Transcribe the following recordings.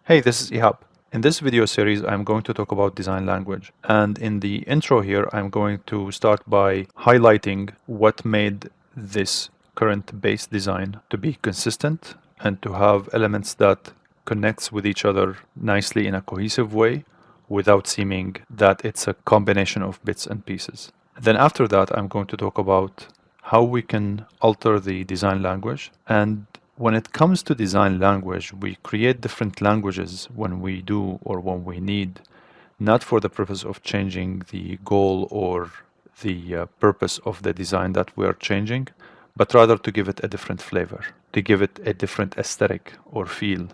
Hey, this is Ihab. In this video series, I'm going to talk about design language. And in the intro here, I'm going to start by highlighting what made this current base design to be consistent and to have elements that connects with each other nicely in a cohesive way without seeming that it's a combination of bits and pieces. Then after that, I'm going to talk about how we can alter the design language. And when it comes to design language, we create different languages when we do or when we need, not for the purpose of changing the goal or the purpose of the design that we are changing, but rather to give it a different flavor, to give it a different aesthetic or feel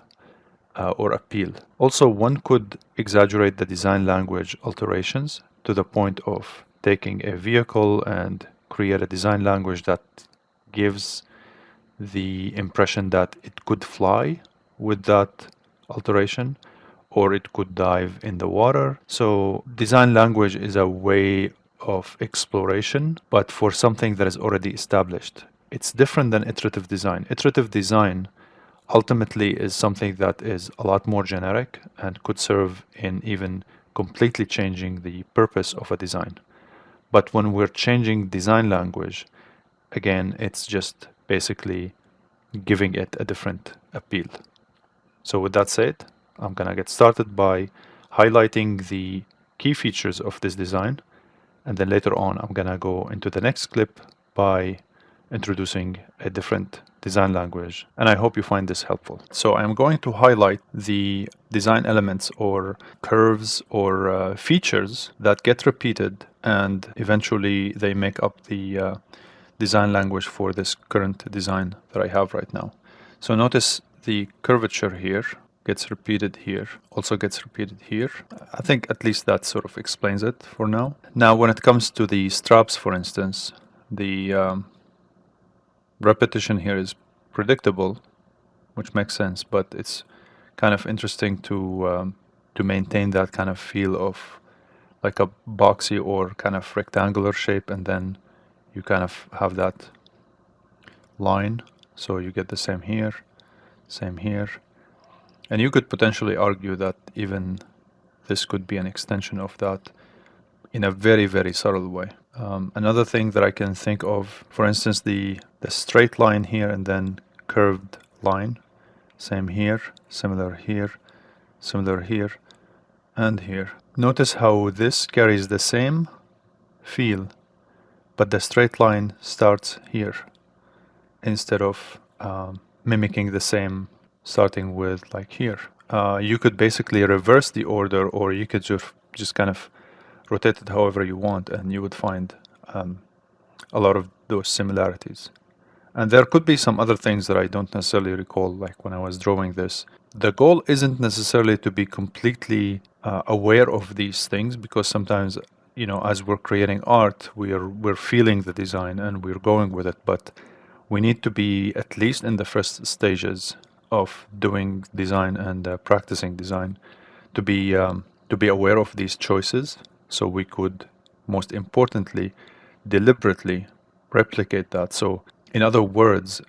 or appeal. Also, one could exaggerate the design language alterations to the point of taking a vehicle and create a design language that gives the impression that it could fly with that alteration or it could dive in the water. So design language is a way of exploration, but for something that is already established. It's different than iterative design. Iterative design ultimately is something that is a lot more generic and could serve in even completely changing the purpose of a design. But when we're changing design language, again, it's just basically giving it a different appeal. So with that said, I'm gonna get started by highlighting the key features of this design, and then later on I'm gonna go into the next clip by introducing a different design language, and I hope you find this helpful. So I'm going to highlight the design elements or curves or features that get repeated and eventually they make up the design language for this current design that I have right now. So notice the curvature here gets repeated here, also gets repeated here. I think at least that sort of explains it for now. Now, when it comes to the straps, for instance, the repetition here is predictable, which makes sense, but it's kind of interesting to maintain that kind of feel of like a boxy or kind of rectangular shape, and then you kind of have that line, so you get the same here, and you could potentially argue that even this could be an extension of that in a very, very subtle way. Another thing that I can think of, for instance, the straight line here and then curved line, same here, similar here, similar here, and here. Notice how this carries the same feel, but the straight line starts here instead of mimicking the same starting with like here. You could basically reverse the order, or you could just kind of rotate it however you want, and you would find a lot of those similarities. And there could be some other things that I don't necessarily recall, like when I was drawing this. The goal isn't necessarily to be completely aware of these things, because sometimes, you know, as we're creating art, we're feeling the design and we're going with it, but we need to be at least in the first stages of doing design and practicing design to be aware of these choices, so we could, most importantly, deliberately replicate that. So in other words,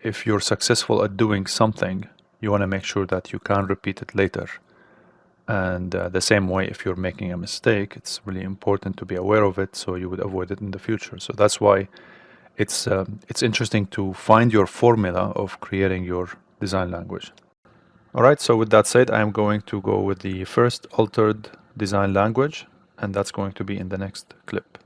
if you're successful at doing something, you want to make sure that you can repeat it later. And the same way, if you're making a mistake, it's really important to be aware of it so you would avoid it in the future. So that's why it's interesting to find your formula of creating your design language. All right, so with that said, I'm going to go with the first altered design language, and that's going to be in the next clip.